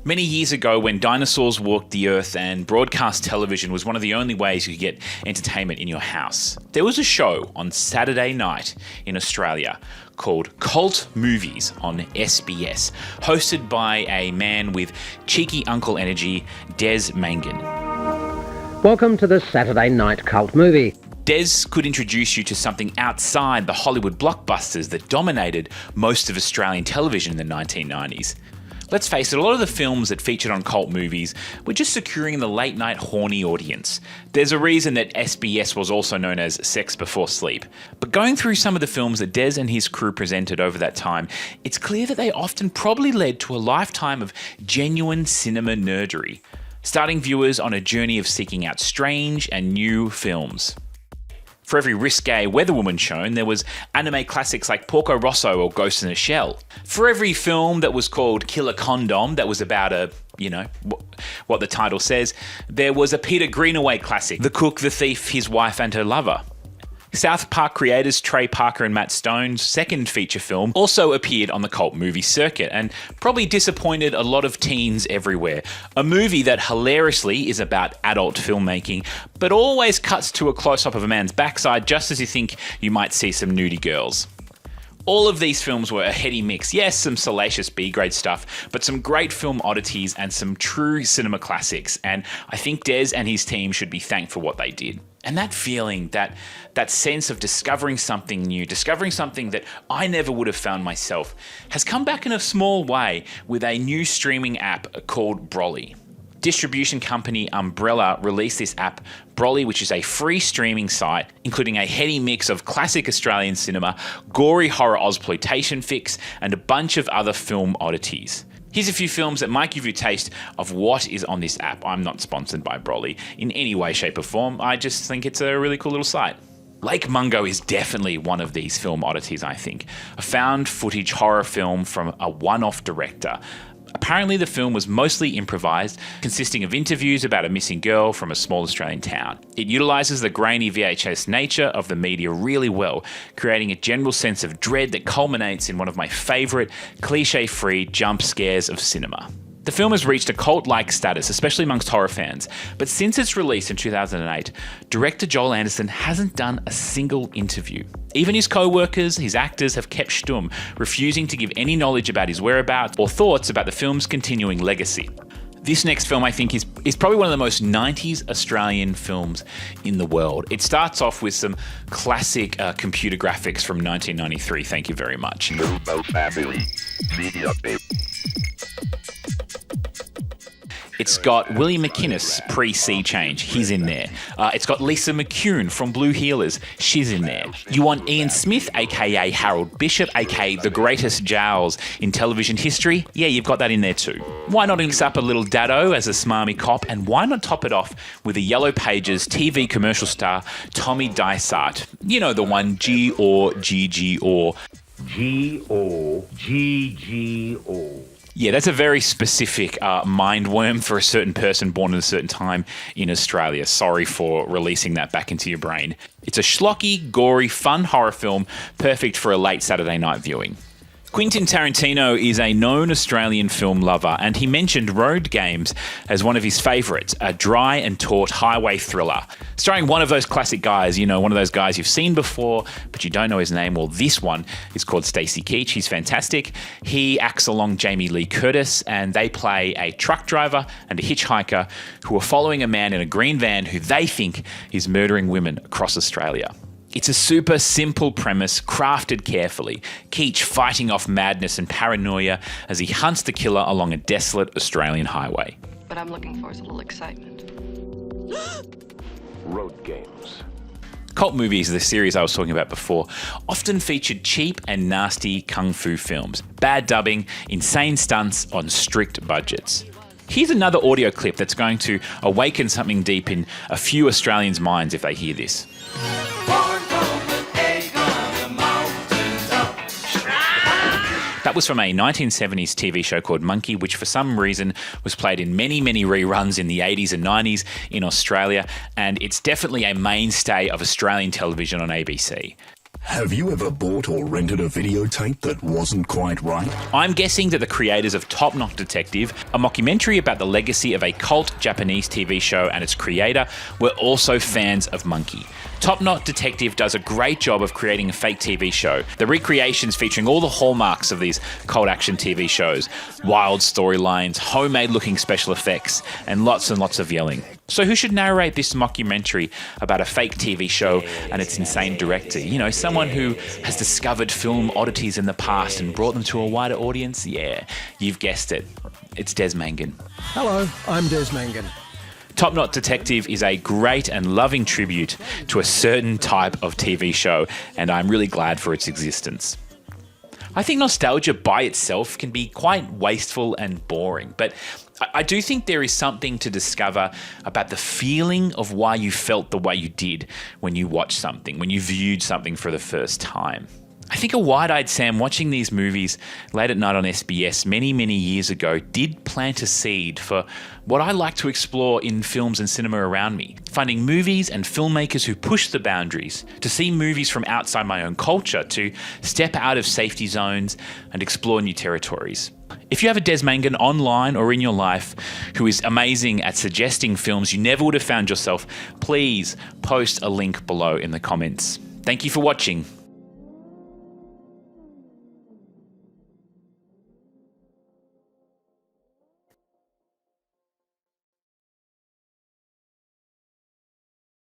Many years ago, when dinosaurs walked the earth and broadcast television was one of the only ways you could get entertainment in your house, there was a show on Saturday night in Australia called Cult Movies on SBS, hosted by a man with cheeky uncle energy, Des Mangan. Welcome to the Saturday Night Cult Movie. Des could introduce you to something outside the Hollywood blockbusters that dominated most of Australian television in the 1990s. Let's face it, a lot of the films that featured on Cult Movies were just securing the late-night horny audience. There's a reason that SBS was also known as Sex Before Sleep. But going through some of the films that Des and his crew presented over that time, it's clear that they often probably led to a lifetime of genuine cinema nerdery, starting viewers on a journey of seeking out strange and new films. For every risque weather woman shown, there was anime classics like Porco Rosso or Ghost in a Shell. For every film that was called Killer Condom, that was about what the title says, there was a Peter Greenaway classic, The Cook, the Thief, His Wife and Her Lover. South Park creators Trey Parker and Matt Stone's second feature film also appeared on the cult movie circuit and probably disappointed a lot of teens everywhere. A movie that hilariously is about adult filmmaking, but always cuts to a close-up of a man's backside just as you think you might see some nudie girls. All of these films were a heady mix. Yes, some salacious B-grade stuff, but some great film oddities and some true cinema classics. And I think Des and his team should be thanked for what they did. And that feeling, that sense of discovering something new, discovering something that I never would have found myself, has come back in a small way with a new streaming app called Brollie. Distribution company Umbrella released this app, Brollie, which is a free streaming site, including a heady mix of classic Australian cinema, gory horror ozploitation fix, and a bunch of other film oddities. Here's a few films that might give you a taste of what is on this app. I'm not sponsored by Brollie in any way, shape or form. I just think it's a really cool little site. Lake Mungo is definitely one of these film oddities, I think. A found footage horror film from a one-off director. Apparently the film was mostly improvised, consisting of interviews about a missing girl from a small Australian town. It utilises the grainy VHS nature of the media really well, creating a general sense of dread that culminates in one of my favourite cliche-free jump scares of cinema. The film has reached a cult-like status, especially amongst horror fans, but since its release in 2008, director Joel Anderson hasn't done a single interview. Even his co-workers, his actors, have kept stum, refusing to give any knowledge about his whereabouts or thoughts about the film's continuing legacy. This next film, I think, is probably one of the most 90s Australian films in the world. It starts off with some classic computer graphics from 1993. Thank you very much. It's got William McInnes, pre-Sea Change, he's in there. It's got Lisa McCune from Blue Heelers, she's in there. You want Ian Smith, aka Harold Bishop, aka the greatest Jowls in television history? Yeah, you've got that in there too. Why not mix up a little Dado as a smarmy cop, and why not top it off with a Yellow Pages TV commercial star, Tommy Dysart? You know the one, G-O, G-G-O. G-O, G-G-O. Yeah, that's a very specific mindworm for a certain person born at a certain time in Australia. Sorry for releasing that back into your brain. It's a schlocky, gory, fun horror film, perfect for a late Saturday night viewing. Quentin Tarantino is a known Australian film lover, and he mentioned Roadgames as one of his favourites, a dry and taut highway thriller. Starring one of those classic guys, one of those guys you've seen before, but you don't know his name. Well, this one is called Stacey Keach. He's fantastic. He acts along Jamie Lee Curtis, and they play a truck driver and a hitchhiker who are following a man in a green van who they think is murdering women across Australia. It's a super simple premise, crafted carefully. Keach fighting off madness and paranoia as he hunts the killer along a desolate Australian highway. What I'm looking for is a little excitement. Roadgames. Cult movies, the series I was talking about before, often featured cheap and nasty kung fu films, bad dubbing, insane stunts on strict budgets. Here's another audio clip that's going to awaken something deep in a few Australians' minds if they hear this. That was from a 1970s TV show called Monkey, which for some reason was played in many, many reruns in the 80s and 90s in Australia, and it's definitely a mainstay of Australian television on ABC. Have you ever bought or rented a videotape that wasn't quite right? I'm guessing that the creators of Top Knot Detective, a mockumentary about the legacy of a cult Japanese TV show and its creator, were also fans of Monkey. Top Knot Detective does a great job of creating a fake TV show. The recreations featuring all the hallmarks of these cult action TV shows, wild storylines, homemade looking special effects, and lots of yelling. So who should narrate this mockumentary about a fake TV show and its insane director? You know, someone who has discovered film oddities in the past and brought them to a wider audience? Yeah, you've guessed it. It's Des Mangan. Hello, I'm Des Mangan. Top Knot Detective is a great and loving tribute to a certain type of TV show, and I'm really glad for its existence. I think nostalgia by itself can be quite wasteful and boring, but I do think there is something to discover about the feeling of why you felt the way you did when you watched something, when you viewed something for the first time. I think a wide-eyed Sam watching these movies late at night on SBS many years ago did plant a seed for what I like to explore in films and cinema around me. Finding movies and filmmakers who push the boundaries, to see movies from outside my own culture, to step out of safety zones and explore new territories. If you have a Des Mangan online or in your life who is amazing at suggesting films you never would have found yourself, please post a link below in the comments. Thank you for watching.